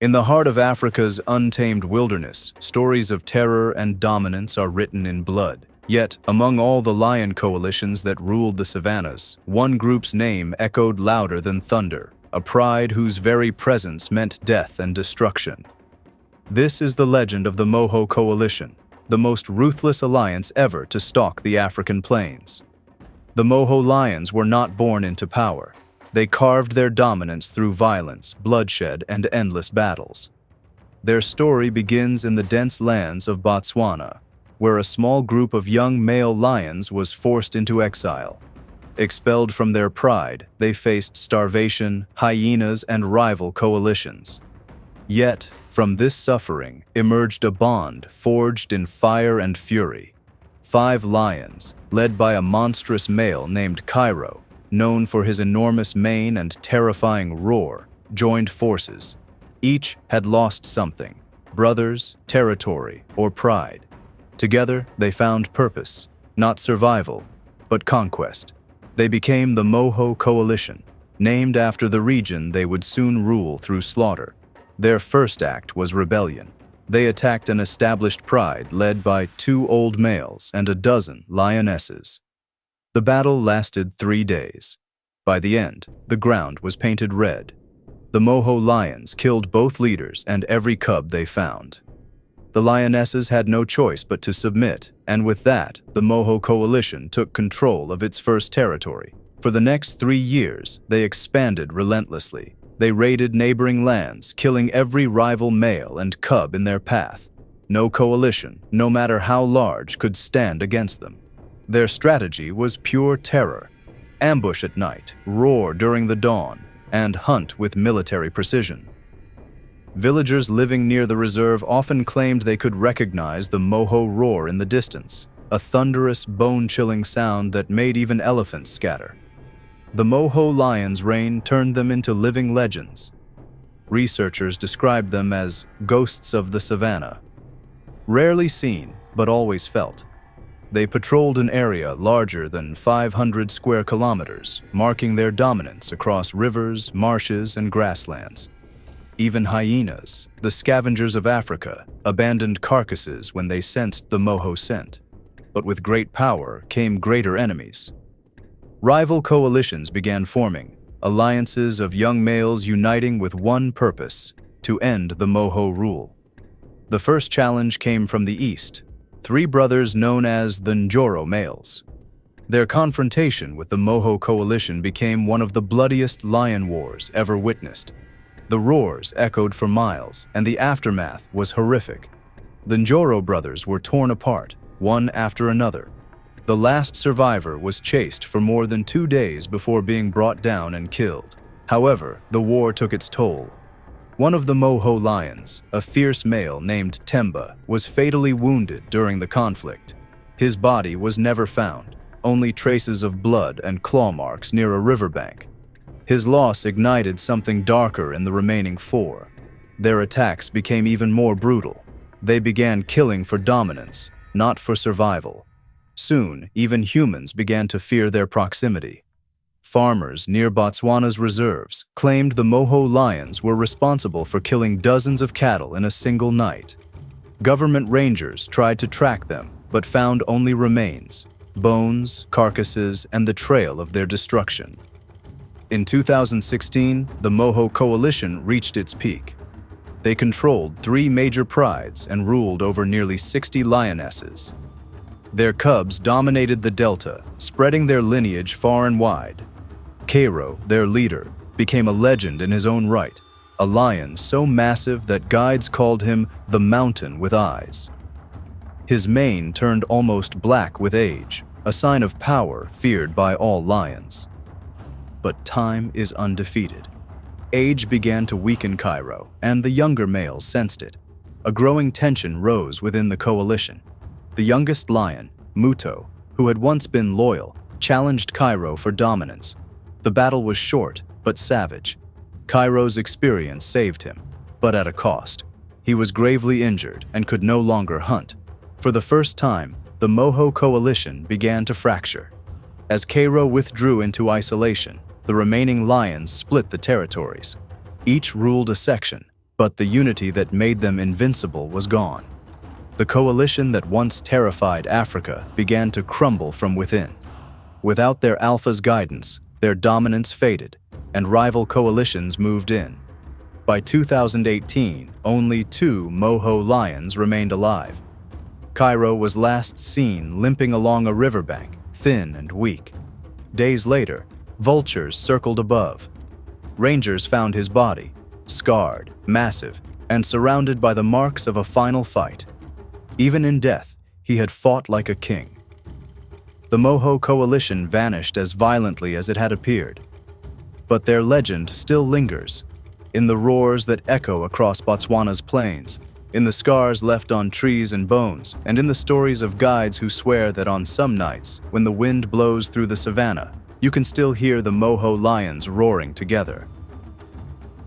In the heart of Africa's untamed wilderness, stories of terror and dominance are written in blood. Yet, among all the lion coalitions that ruled the savannas, one group's name echoed louder than thunder, a pride whose very presence meant death and destruction. This is the legend of the Moho Coalition, the most ruthless alliance ever to stalk the African plains. The Moho lions were not born into power. They carved their dominance through violence, bloodshed, and endless battles. Their story begins in the dense lands of Botswana, where a small group of young male lions was forced into exile. Expelled from their pride, they faced starvation, hyenas, and rival coalitions. Yet, from this suffering emerged a bond forged in fire and fury. 5 lions, led by a monstrous male named Cairo, known for his enormous mane and terrifying roar, joined forces. Each had lost something: brothers, territory, or pride. Together, they found purpose, not survival, but conquest. They became the Moho Coalition, named after the region they would soon rule through slaughter. Their first act was rebellion. They attacked an established pride led by 2 old males and a dozen lionesses. The battle lasted 3 days. By the end, the ground was painted red. The Moho lions killed both leaders and every cub they found. The lionesses had no choice but to submit, and with that, the Moho Coalition took control of its first territory. For the next 3 years, they expanded relentlessly. They raided neighboring lands, killing every rival male and cub in their path. No coalition, no matter how large, could stand against them. Their strategy was pure terror: ambush at night, roar during the dawn, and hunt with military precision. Villagers living near the reserve often claimed they could recognize the Moho roar in the distance, a thunderous, bone-chilling sound that made even elephants scatter. The Moho lions' reign turned them into living legends. Researchers described them as ghosts of the savannah. Rarely seen, but always felt. They patrolled an area larger than 500 square kilometers, marking their dominance across rivers, marshes, and grasslands. Even hyenas, the scavengers of Africa, abandoned carcasses when they sensed the Moho scent. But with great power came greater enemies. Rival coalitions began forming, alliances of young males uniting with one purpose: to end the Moho rule. The first challenge came from the east: 3 brothers known as the Njoro males. Their confrontation with the Moho Coalition became one of the bloodiest lion wars ever witnessed. The roars echoed for miles, and the aftermath was horrific. The Njoro brothers were torn apart, one after another. The last survivor was chased for more than 2 days before being brought down and killed. However, the war took its toll. One of the Moho lions, a fierce male named Temba, was fatally wounded during the conflict. His body was never found, only traces of blood and claw marks near a riverbank. His loss ignited something darker in the remaining 4. Their attacks became even more brutal. They began killing for dominance, not for survival. Soon, even humans began to fear their proximity. Farmers near Botswana's reserves claimed the Moho lions were responsible for killing dozens of cattle in a single night. Government rangers tried to track them, but found only remains, bones, carcasses, and the trail of their destruction. In 2016, the Moho Coalition reached its peak. They controlled 3 major prides and ruled over nearly 60 lionesses. Their cubs dominated the delta, spreading their lineage far and wide. Cairo, their leader, became a legend in his own right, a lion so massive that guides called him the mountain with eyes. His mane turned almost black with age, a sign of power feared by all lions. But time is undefeated. Age began to weaken Cairo, and the younger males sensed it. A growing tension rose within the coalition. The youngest lion, Muto, who had once been loyal, challenged Cairo for dominance. The battle was short, but savage. Cairo's experience saved him, but at a cost. He was gravely injured and could no longer hunt. For the first time, the Moho Coalition began to fracture. As Cairo withdrew into isolation, the remaining lions split the territories. Each ruled a section, But the unity that made them invincible was gone. The coalition that once terrified Africa began to crumble from within. Without their alpha's guidance, their dominance faded, and rival coalitions moved in. By 2018, only 2 Moho lions remained alive. Cairo was last seen limping along a riverbank, thin and weak. Days later, vultures circled above. Rangers found his body, scarred, massive, and surrounded by the marks of a final fight. Even in death, he had fought like a king. The Moho Coalition vanished as violently as it had appeared. But their legend still lingers, in the roars that echo across Botswana's plains, in the scars left on trees and bones, and in the stories of guides who swear that on some nights, when the wind blows through the savannah, you can still hear the Moho lions roaring together.